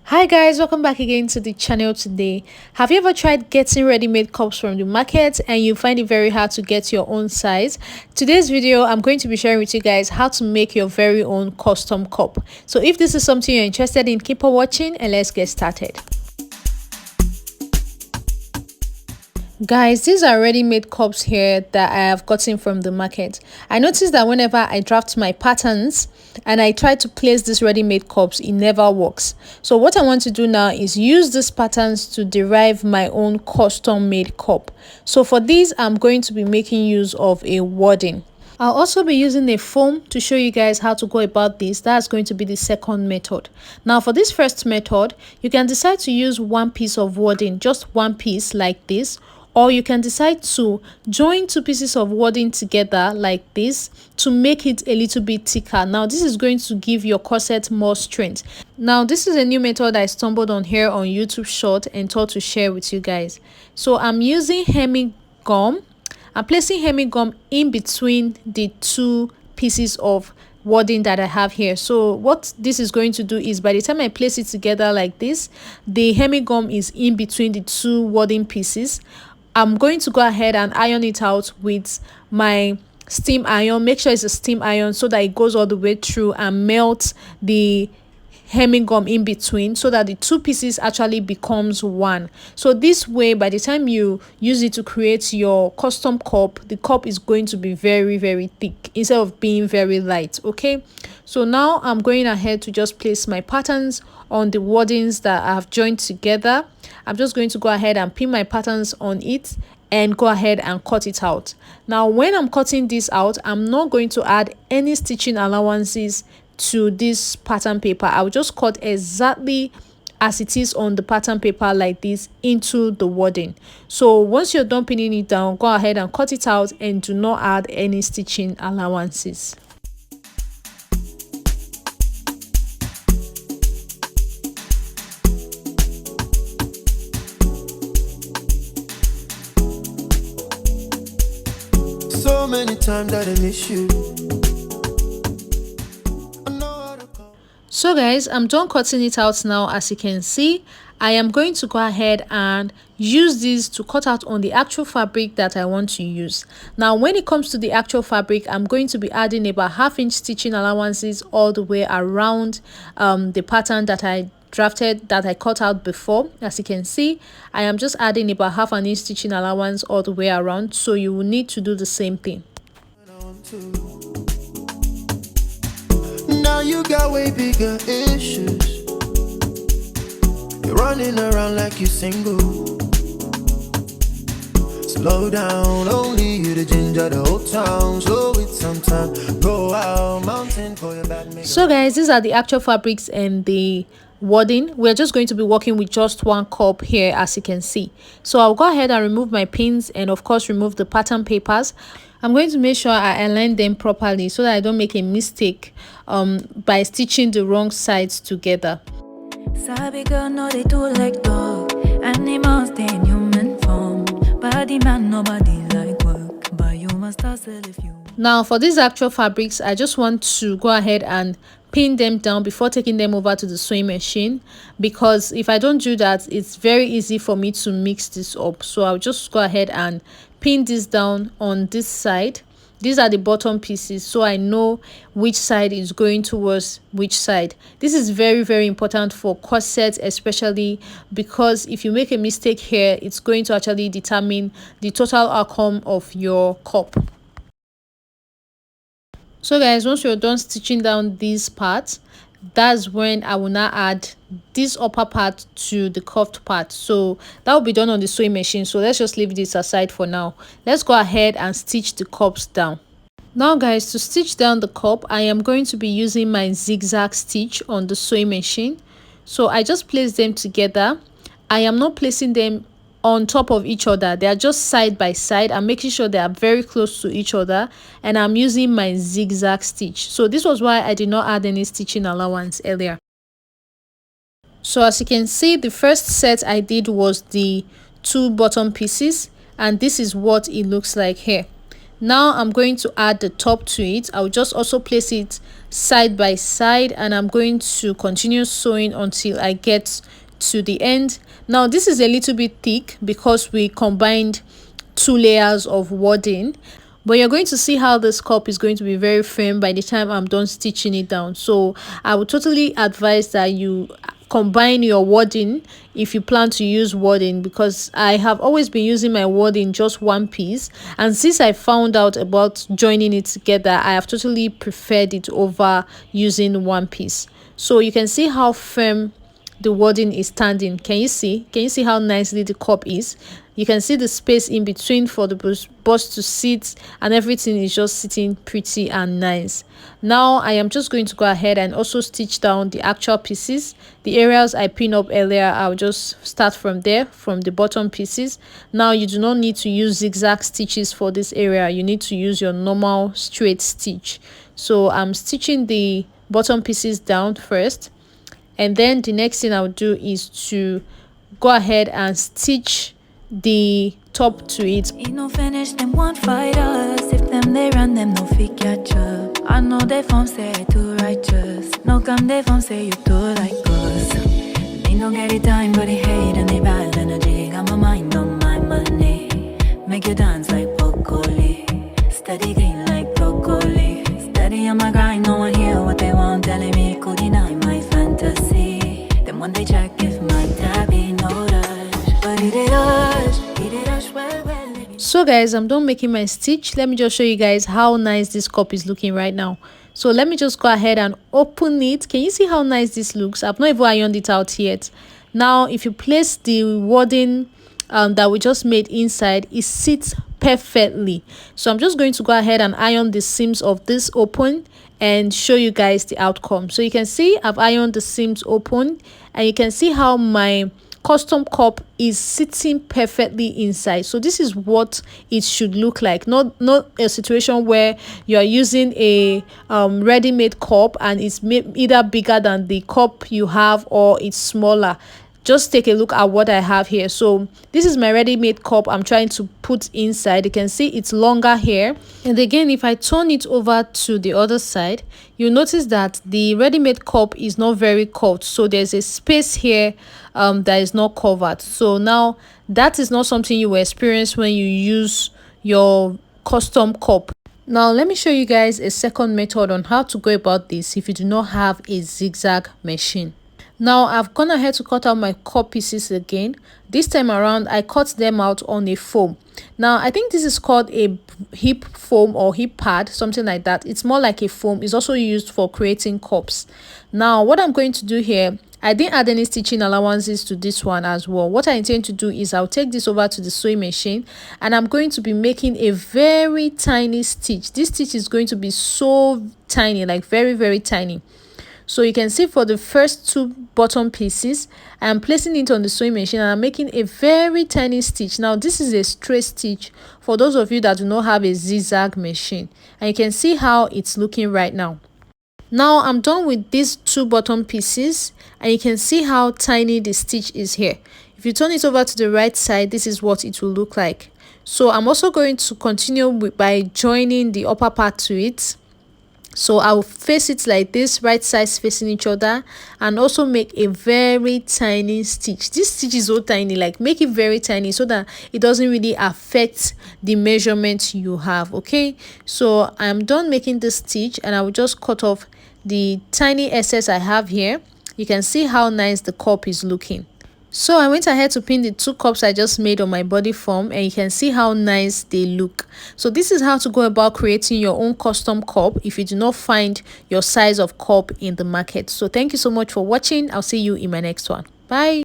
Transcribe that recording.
Hi guys, welcome back again to the channel today. Have you ever tried getting ready-made cups from the market and you find it very hard to get your own size? Today's video, I'm going to be sharing with you guys how to make your very own custom cup. So if this is something you're interested in, keep on watching and let's get started. Guys, these are ready-made cups here that I have gotten from the market. I noticed that whenever I draft my patterns and I try to place these ready-made cups, it never works. So what I want to do now is use these patterns to derive my own custom-made cup. So for these, I'm going to be making use of a wadding. I'll also be using a foam to show you guys how to go about this. That's going to be the second method. Now for this first method, you can decide to use one piece of wadding, just one piece like this, or you can decide to join two pieces of wadding together like this to make it a little bit thicker. Now this is going to give your corset more strength. Now this is a new method I stumbled on here on YouTube Short and thought to share with you guys. So I'm using hemming gum. I'm placing hemming gum in between the two pieces of wadding that I have here. So what this is going to do is by the time I place it together like this, the hemming gum is in between the two wadding pieces. I'm going to go ahead and iron it out with my steam iron. Make sure it's a steam iron so that it goes all the way through and melts the hemming gum in between so that the two pieces actually becomes one. So this way, by the time you use it to create your custom cup, the cup is going to be very thick instead of being very light. Okay, so now I'm going ahead to just place my patterns on the waddings that I've joined together. I'm just going to go ahead and pin my patterns on it and go ahead and cut it out. Now when I'm cutting this out, I'm not going to add any stitching allowances to this pattern paper. I'll just cut exactly as it is on the pattern paper like this into the wadding. So once you're done pinning it down, go ahead and cut it out and do not add any stitching allowances. So many times that I miss you. So guys, I'm done cutting it out now. As you can see, I am going to go ahead and use this to cut out on the actual fabric that I want to use. Now when it comes to the actual fabric, I'm going to be adding about 1/2 inch stitching allowances all the way around the pattern that I drafted, that I cut out before. As you can see, I am just adding about 1/2 an inch stitching allowance all the way around, so you will need to do the same thing. Now you got way bigger issues. You're running around like you're single. Slow down, only you the ginger, the whole town. Slow it sometime, go out, mountain for your bad make. So guys, these are the actual fabrics and the wadding. We're just going to be working with just one cup here, as you can see. So I'll go ahead and remove my pins and of course remove the pattern papers. I'm going to make sure I align them properly so that I don't make a mistake by stitching the wrong sides together. Sabi girl, no, they do like dog. Animals, they in human form. Body man, nobody like work. But you must hustle if you. Now for these actual fabrics, I just want to go ahead and pin them down before taking them over to the sewing machine, because if I don't do that, it's very easy for me to mix this up. So I'll just go ahead and pin this down on this side. These are the bottom pieces, so I know which side is going towards which side. This is very important for corsets, especially because if you make a mistake here, it's going to actually determine the total outcome of your cup. So guys, once you're done stitching down these parts, that's when I will now add this upper part to the cuffed part. So that will be done on the sewing machine, so let's just leave this aside for now. Let's go ahead and stitch the cups down. Now guys, to stitch down the cup, I am going to be using my zigzag stitch on the sewing machine. So I just place them together. I am not placing them on top of each other, they are just side by side. I'm making sure they are very close to each other, and I'm using my zigzag stitch. So this was why I did not add any stitching allowance earlier. So as you can see, the first set I did was the two bottom pieces, and this is what it looks like here. Now I'm going to add the top to it. I'll just also place it side by side, and I'm going to continue sewing until I get to the end. Now this is a little bit thick because we combined 2 layers of wadding, but you're going to see how this cup is going to be very firm by the time I'm done stitching it down. So I would totally advise that you combine your wadding if you plan to use wadding, because I have always been using my wadding just one piece, and since I found out about joining it together, I have totally preferred it over using one piece. So you can see how firm the wadding is standing. Can you see how nicely the cup is? You can see the space in between for the bust to sit, and everything is just sitting pretty and nice. Now I am just going to go ahead and also stitch down the actual pieces. The areas I pinned up earlier, I'll just start from there, from the bottom pieces. Now you do not need to use zigzag stitches for this area. You need to use your normal straight stitch. So I'm stitching the bottom pieces down first, and then the next thing I'll do is to go ahead and stitch the top to it. Ain't no finish, them won't fight us. If them they run, them no fit catch up. I know they from say I too righteous. No come they from say you too like us. They no get it time, but they hate and they bad energy. Got my mind on my money. Make you dance like broccoli. Steady green like broccoli. Steady on my grind, no one hear what they want. Telling me could deny my fantasy. Then when they check if my tabby no rush. But it is rush, well. So guys, I'm done making my stitch. Let me just show you guys how nice this cup is looking right now. So let me just go ahead and open it. Can you see how nice this looks? I've not even ironed it out yet. Now if you place the wadding that we just made inside, it sits perfectly. So I'm just going to go ahead and iron the seams of this open and show you guys the outcome. So you can see I've ironed the seams open, and you can see how my custom cup is sitting perfectly inside. So this is what it should look like, not a situation where you are using a ready-made cup and it's either bigger than the cup you have or it's smaller. Just take a look at what I have here. So this is my ready-made cup I'm trying to put inside. You can see it's longer here, and again if I turn it over to the other side, you'll notice that the ready-made cup is not very curved, so there's a space here that is not covered. So now that is not something you will experience when you use your custom cup. Now let me show you guys a second method on how to go about this if you do not have a zigzag machine. Now I've gone ahead to cut out my cup pieces again. This time around I cut them out on a foam. Now I think this is called a hip foam or hip pad, something like that. It's more like a foam. It's also used for creating cups. Now what I'm going to do here, I didn't add any stitching allowances to this one as well. What I intend to do is I'll take this over to the sewing machine, and I'm going to be making a very tiny stitch. This stitch is going to be so tiny, like very, very tiny. So you can see for the first two bottom pieces, I'm placing it on the sewing machine and I'm making a very tiny stitch. Now this is a straight stitch for those of you that do not have a zigzag machine, and you can see how it's looking right now. Now I'm done with these two bottom pieces, and you can see how tiny the stitch is here. If you turn it over to the right side, this is what it will look like. So I'm also going to continue by joining the upper part to it. So I'll face it like this, right sides facing each other, and also make a very tiny stitch. This stitch is so tiny, like make it very tiny so that it doesn't really affect the measurement you have. Okay, so I'm done making this stitch, and I will just cut off the tiny excess I have here. You can see how nice the cup is looking. So I went ahead to pin the two cups I just made on my body form, and you can see how nice they look. So this is how to go about creating your own custom cup if you do not find your size of cup in the market. So thank you so much for watching. I'll see you in my next one. Bye.